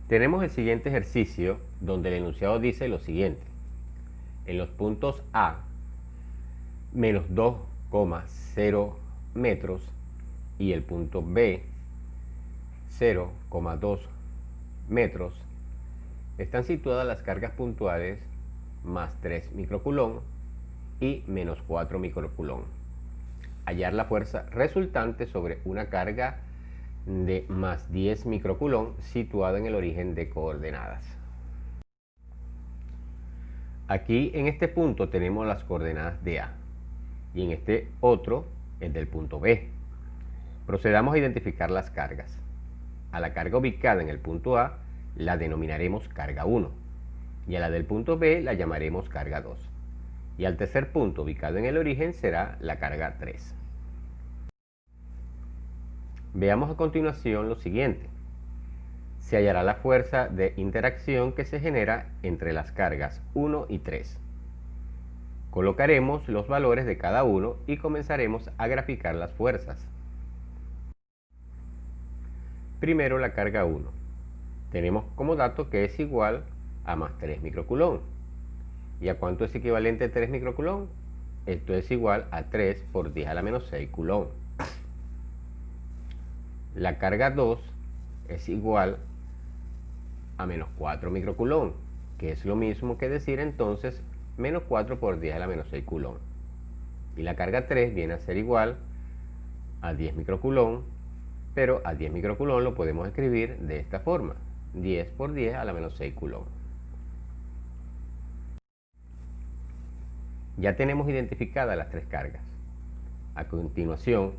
Tenemos el siguiente ejercicio donde el enunciado dice lo siguiente. En los puntos A, menos 2,0 metros, y el punto B, 0,2 metros, están situadas las cargas puntuales más 3 microcoulomb y menos 4 microcoulomb. Hallar la fuerza resultante sobre una carga de más 10 microcoulomb situada en el origen de coordenadas. Aquí en este punto tenemos las coordenadas de A y en este otro el del punto B. Procedamos a identificar las cargas. A la carga ubicada en el punto A la denominaremos carga 1 y a la del punto B la llamaremos carga 2 y al tercer punto ubicado en el origen será la carga 3. Veamos a continuación lo siguiente. Se hallará la fuerza de interacción que se genera entre las cargas 1 y 3. Colocaremos los valores de cada uno y comenzaremos a graficar las fuerzas. Primero la carga 1. Tenemos como dato que es igual a más 3 microcoulomb. ¿Y a cuánto es equivalente 3 microcoulomb? Esto es igual a 3 por 10 a la menos 6 coulomb. La carga 2 es igual a menos 4 microcoulomb, que es lo mismo que decir entonces menos 4 por 10 a la menos 6 coulomb. Y la carga 3 viene a ser igual a 10 microcoulomb, pero a 10 microcoulomb lo podemos escribir de esta forma, 10 por 10 a la menos 6 coulomb. Ya tenemos identificadas las tres cargas. A continuación,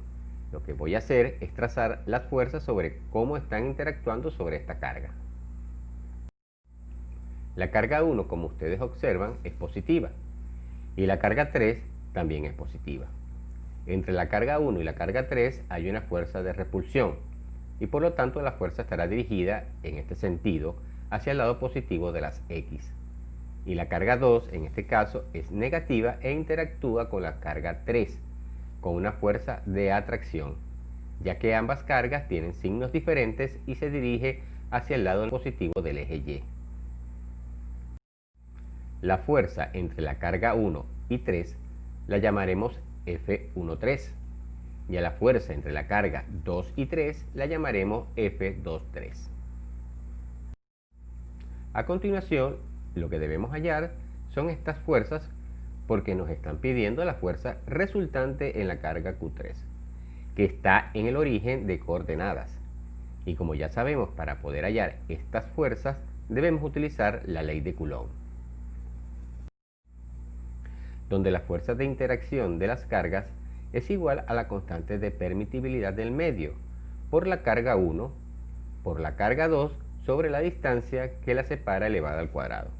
lo que voy a hacer es trazar las fuerzas sobre cómo están interactuando sobre esta carga. La carga 1, como ustedes observan, es positiva y la carga 3 también es positiva. Entre la carga 1 y la carga 3 hay una fuerza de repulsión y por lo tanto la fuerza estará dirigida en este sentido hacia el lado positivo de las X. Y la carga 2 en este caso es negativa e interactúa con la carga 3 con una fuerza de atracción, ya que ambas cargas tienen signos diferentes y se dirige hacia el lado positivo del eje Y. La fuerza entre la carga 1 y 3 la llamaremos F13 y a la fuerza entre la carga 2 y 3 la llamaremos F23. A continuación, lo que debemos hallar son estas fuerzas porque nos están pidiendo la fuerza resultante en la carga Q3, que está en el origen de coordenadas. Y como ya sabemos, para poder hallar estas fuerzas debemos utilizar la ley de Coulomb, donde la fuerza de interacción de las cargas es igual a la constante de permitibilidad del medio por la carga 1 por la carga 2 sobre la distancia que la separa elevada al cuadrado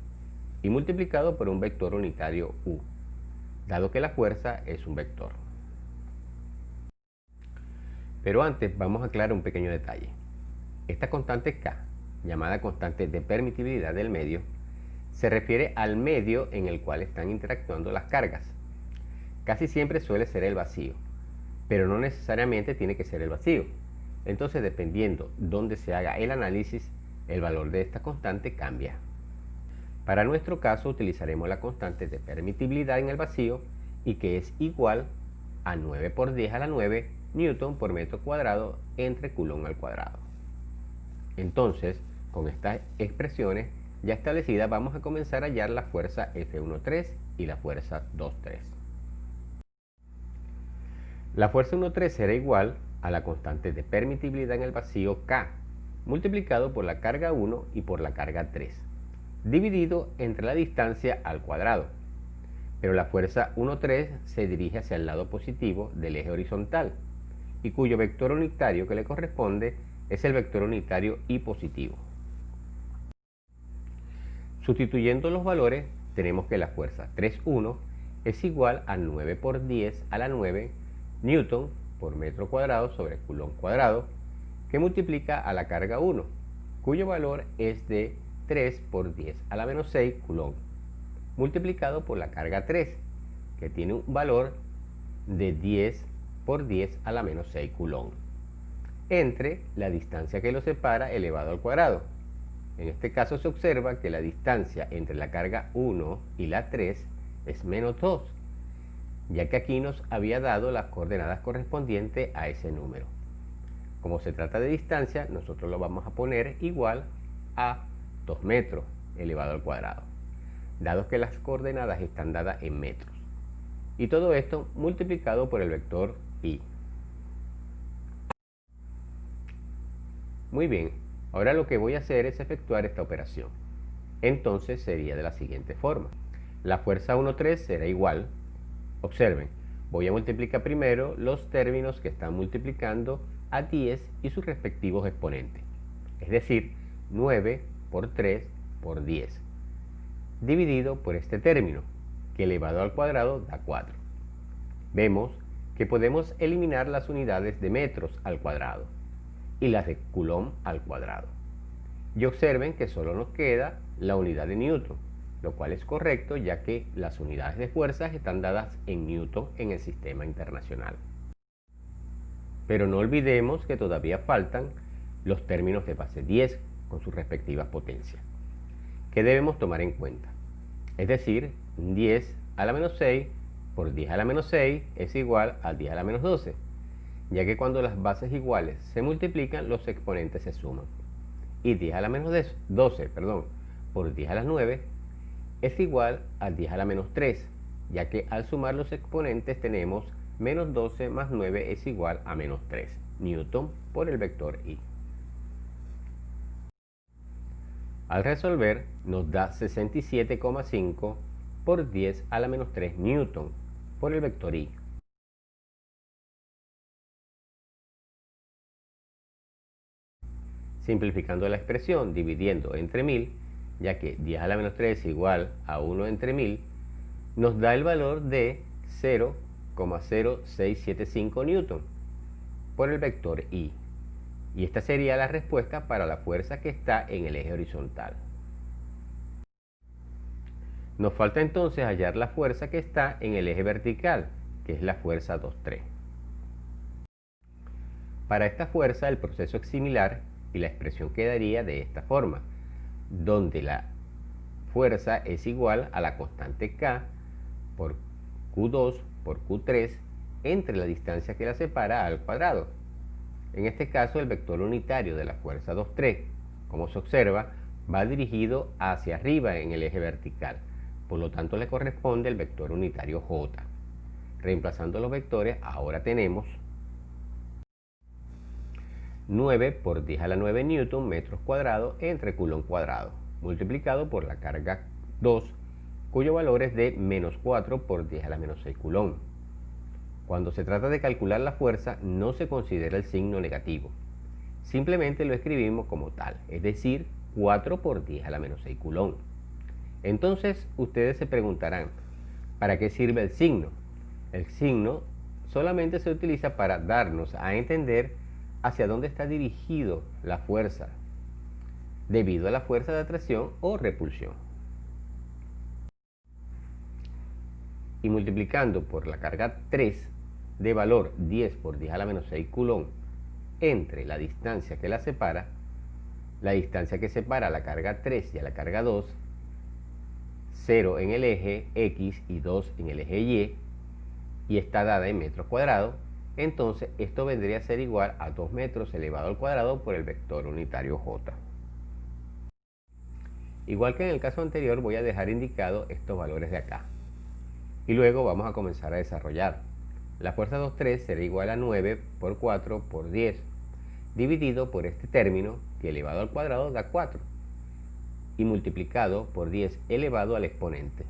y multiplicado por un vector unitario U, dado que la fuerza es un vector. Pero antes vamos a aclarar un pequeño detalle. Esta constante K, llamada constante de permitibilidad del medio, se refiere al medio en el cual están interactuando las cargas. Casi siempre suele ser el vacío, pero no necesariamente tiene que ser el vacío. Entonces, dependiendo dónde se haga el análisis, el valor de esta constante cambia. Para nuestro caso utilizaremos la constante de permitibilidad en el vacío y que es igual a 9 por 10 a la 9 newton por metro cuadrado entre coulomb al cuadrado. Entonces, con estas expresiones ya establecidas vamos a comenzar a hallar la fuerza F13 y la fuerza 23. La fuerza 13 será igual a la constante de permitibilidad en el vacío K multiplicado por la carga 1 y por la carga 3, dividido entre la distancia al cuadrado. Pero la fuerza 13 se dirige hacia el lado positivo del eje horizontal y cuyo vector unitario que le corresponde es el vector unitario y positivo. Sustituyendo los valores, tenemos que la fuerza 3,1 es igual a 9 por 10 a la 9 newton por metro cuadrado sobre coulomb cuadrado, que multiplica a la carga 1, cuyo valor es de 3 por 10 a la menos 6 coulomb, multiplicado por la carga 3, que tiene un valor de 10 por 10 a la menos 6 coulomb, entre la distancia que lo separa elevado al cuadrado. En este caso se observa que la distancia entre la carga 1 y la 3 es menos 2, ya que aquí nos había dado las coordenadas correspondientes a ese número. Como se trata de distancia, nosotros lo vamos a poner igual a 2 metros elevado al cuadrado, dado que las coordenadas están dadas en metros. Y todo esto multiplicado por el vector i. Muy bien, ahora lo que voy a hacer es efectuar esta operación. Entonces sería de la siguiente forma. La fuerza 1,3 será igual, observen, voy a multiplicar primero los términos que están multiplicando a 10 y sus respectivos exponentes. Es decir, 9 por 3 por 10, dividido por este término, que elevado al cuadrado da 4. Vemos que podemos eliminar las unidades de metros al cuadrado y las de Coulomb al cuadrado. Y observen que solo nos queda la unidad de Newton, lo cual es correcto ya que las unidades de fuerzas están dadas en Newton en el sistema internacional. Pero no olvidemos que todavía faltan los términos de base 10 con sus respectivas potencias, que debemos tomar en cuenta. Es decir, 10 a la menos 6 por 10 a la menos 6 es igual a 10 a la menos 12, ya que cuando las bases iguales se multiplican, los exponentes se suman. Y 10 a la menos 12 por 10 a la 9 es igual a 10 a la menos 3, ya que al sumar los exponentes tenemos menos 12 más 9 es igual a menos 3 newton por el vector i. Al resolver nos da 67,5 por 10 a la menos 3 newton por el vector i. Simplificando la expresión, dividiendo entre 1000, ya que 10 a la menos 3 es igual a 1 entre 1000, nos da el valor de 0,0675 newton por el vector i. Y esta sería la respuesta para la fuerza que está en el eje horizontal. Nos falta entonces hallar la fuerza que está en el eje vertical, que es la fuerza 2,3. Para esta fuerza el proceso es similar y la expresión quedaría de esta forma, donde la fuerza es igual a la constante K por Q2 por Q3 entre la distancia que la separa al cuadrado. En este caso el vector unitario de la fuerza 2,3, como se observa, va dirigido hacia arriba en el eje vertical, por lo tanto le corresponde el vector unitario J. Reemplazando los vectores, ahora tenemos 9 por 10 a la 9 newton metros cuadrados entre coulomb cuadrado, multiplicado por la carga 2, cuyo valor es de menos 4 por 10 a la menos 6 coulomb. Cuando se trata de calcular la fuerza, no se considera el signo negativo. Simplemente lo escribimos como tal, es decir, 4 por 10 a la menos 6 coulomb. Entonces, ustedes se preguntarán, ¿para qué sirve el signo? El signo solamente se utiliza para darnos a entender hacia dónde está dirigido la fuerza, debido a la fuerza de atracción o repulsión. Y multiplicando por la carga 3, de valor 10 por 10 a la menos 6 coulomb entre la distancia que la separa, la distancia que separa a la carga 3 y a la carga 2, 0 en el eje X y 2 en el eje y está dada en metros cuadrados, entonces esto vendría a ser igual a 2 metros elevado al cuadrado por el vector unitario J. Igual que en el caso anterior, voy a dejar indicados estos valores de acá. Y luego vamos a comenzar a desarrollar. La fuerza 2,3 será igual a 9 por 4 por 10, dividido por este término, que elevado al cuadrado da 4, y multiplicado por 10 elevado al exponente.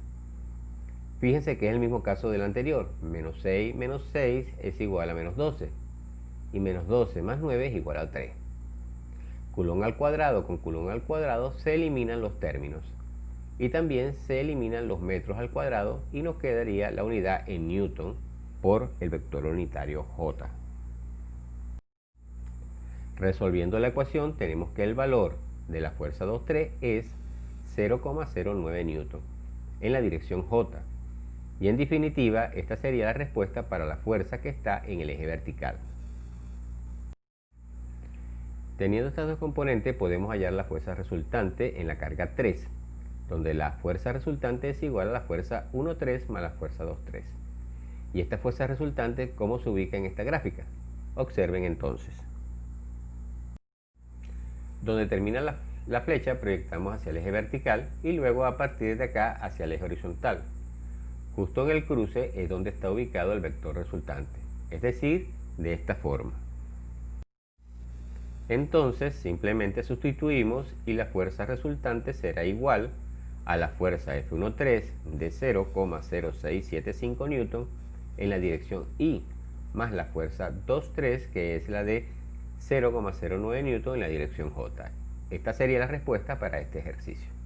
Fíjense que es el mismo caso del anterior, menos 6 es igual a menos 12, y menos 12 más 9 es igual a 3. Coulomb al cuadrado con coulomb al cuadrado se eliminan los términos, y también se eliminan los metros al cuadrado y nos quedaría la unidad en newton por el vector unitario J. Resolviendo la ecuación tenemos que el valor de la fuerza 2,3 es 0,09 newton en la dirección J, y en definitiva esta sería la respuesta para la fuerza que está en el eje vertical. Teniendo estas dos componentes podemos hallar la fuerza resultante en la carga 3, donde la fuerza resultante es igual a la fuerza 1,3 más la fuerza 2,3. ¿Y esta fuerza resultante cómo se ubica en esta gráfica? Observen entonces. Donde termina la flecha proyectamos hacia el eje vertical y luego a partir de acá hacia el eje horizontal. Justo en el cruce es donde está ubicado el vector resultante, es decir, de esta forma. Entonces simplemente sustituimos y la fuerza resultante será igual a la fuerza F1,3 de 0,0675 Newton en la dirección Y, más la fuerza 2,3 que es la de 0,09 Newton en la dirección J. Esta sería la respuesta para este ejercicio.